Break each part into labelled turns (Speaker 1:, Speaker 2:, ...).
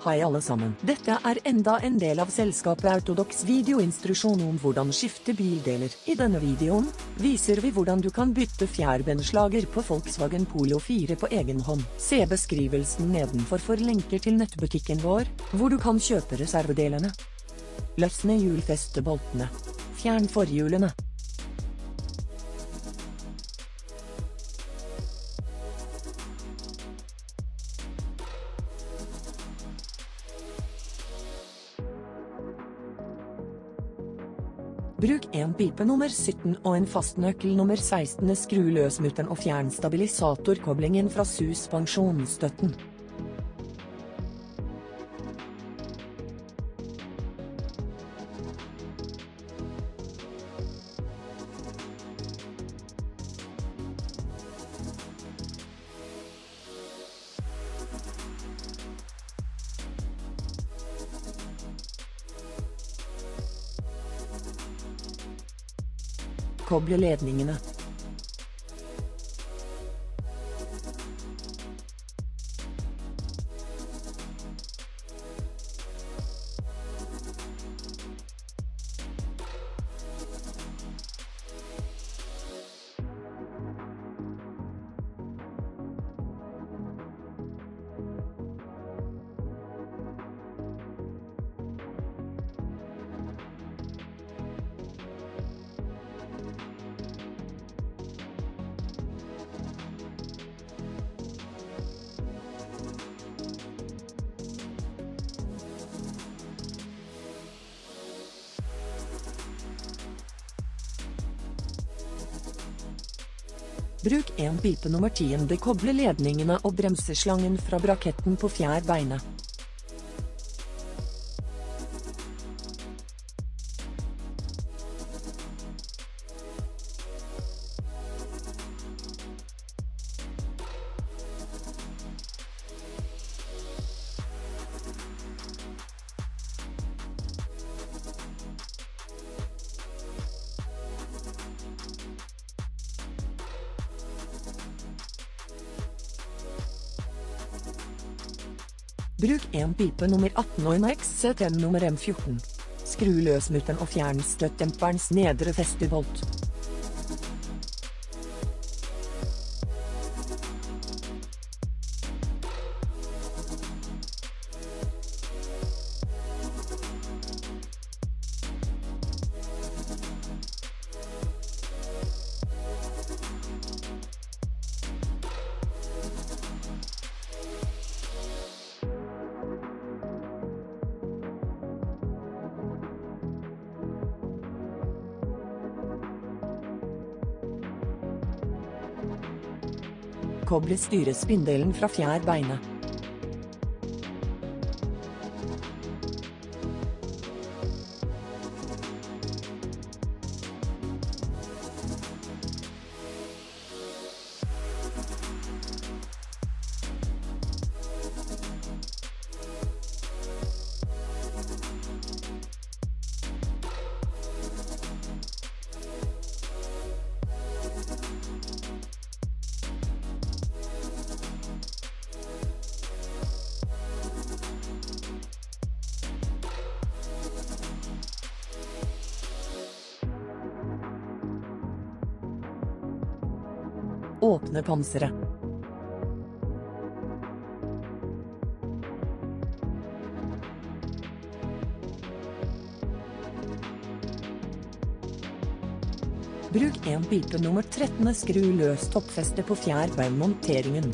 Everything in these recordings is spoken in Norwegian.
Speaker 1: Hei alle sammen. Dette er enda en del av selskapet Autodox videoinstruksjon om hvordan skifte bildeler. I denne videoen viser vi hvordan du kan bytte fjærbenslager på Volkswagen Polo 4 på egen hånd. Se beskrivelsen nedenfor for lenker til nettbutikken vår, hvor du kan kjøpe reservedelene. Løsne hjulfesteboltene. Fjern forhjulene. Bruk en pipe nummer 17 og en fastnøkkel nummer 16. Skru løs mutteren og fjern stabilisatorkoblingen fra suspensjonsstøtten. Koble ledningene. Bruk en pipe nummer 10. Koble ledningene og bremseslangen fra braketten på fjærbeinet. Bruk en pipe nummer 18 og en XCT nummer M14. Skru løs mutteren og fjern støttdemperens nedre festebolt. Koble styrespindelen fra fjærbeinet. Åpne panseret. Bruk en pipe nummer 13. Skru løs toppfeste på fjærbeinmonteringen.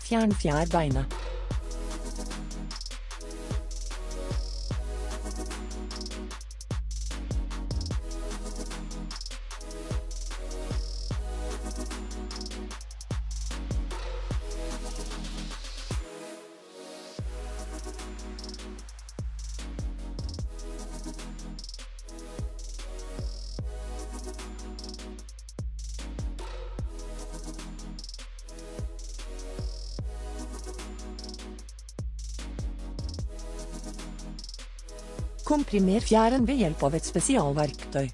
Speaker 1: Fjern fjærbeinet. Komprimer fjæren ved hjelp av et spesialverktøy.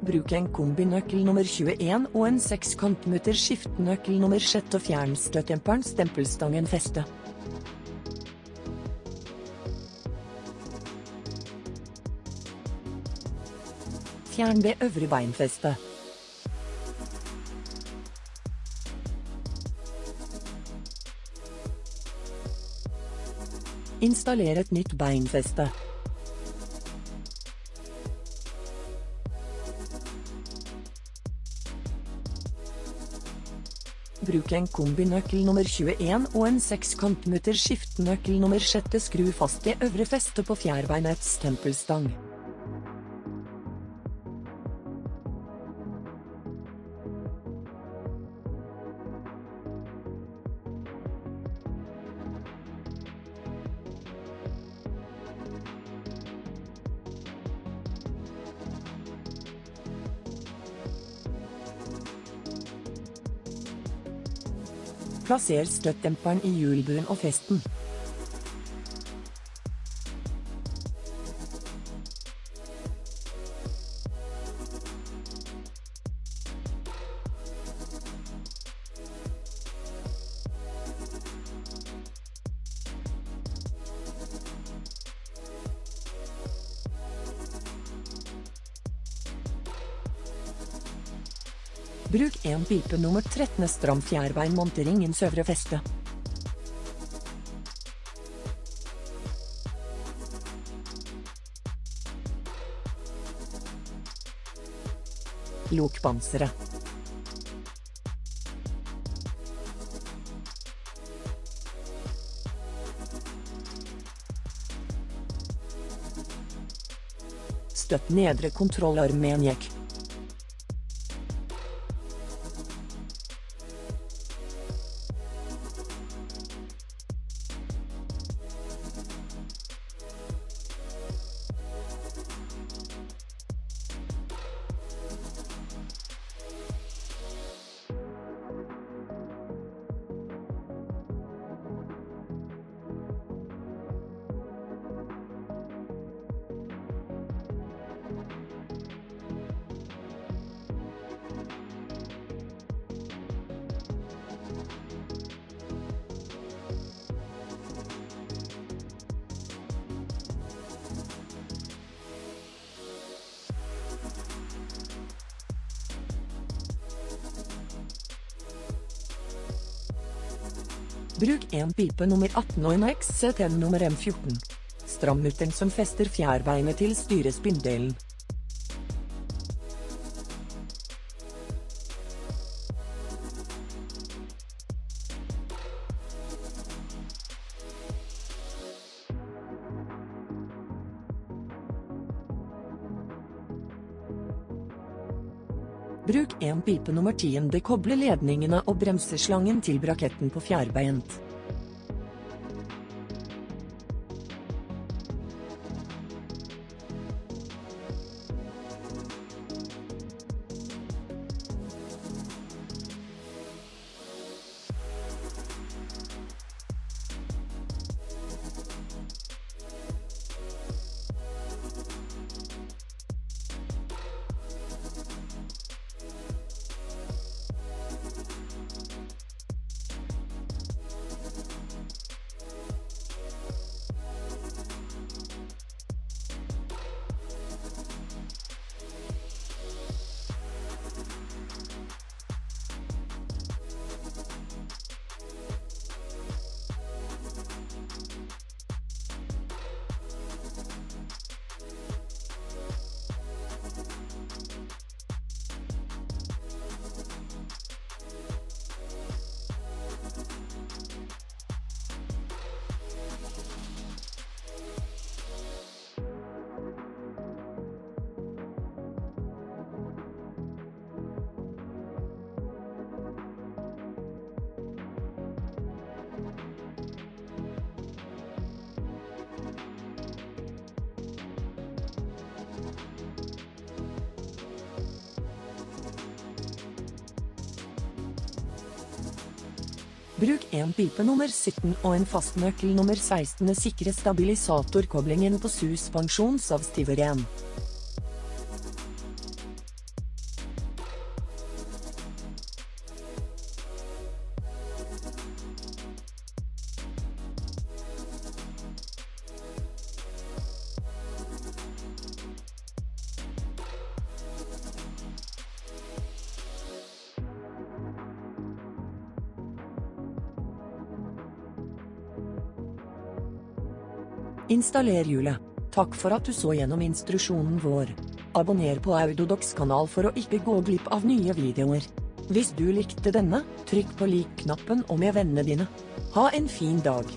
Speaker 1: Bruk en kombinøkkel nummer 21 og en 6-kantmutter skiftenøkkel nummer 6 og fjern støttdemperen stempelstangen feste. Fjern ved øvre beinfeste. Installer et nytt beinfeste. Bruk en kombinøkkel nummer 21 og en 6-kantmutter skiftenøkkel nummer 6 skru fast det øvre festet på fjærbeinets stempelstang. Plasser støttdemperen i hjulbuen og festen. Bruk en pipe nummer 13 stram fjærbeinmonteringens øvre feste. Lokpanseret. Støtt nedre kontrollarm med en jekk. Bruk en pipe nummer 18 og en XC10 nummer M14. Stram mutteren som fester fjærbeinet til styrespinndelen. Bruk en pipe nummer 10, koble ledningene og bremseslangen til braketten på fjærbeint. Bruk en pipe nummer 17 og en fastnøkkel nummer 16. Sikre stabilisatorkoblingen på suspensjonsavstiveren. Installer hjulet. Takk for at du så gjennom instruksjonen vår. Abonner på Autodox kanal for å ikke gå glipp av nye videoer. Hvis du likte denne, trykk på lik-knappen og med vennene dine. Ha en fin dag.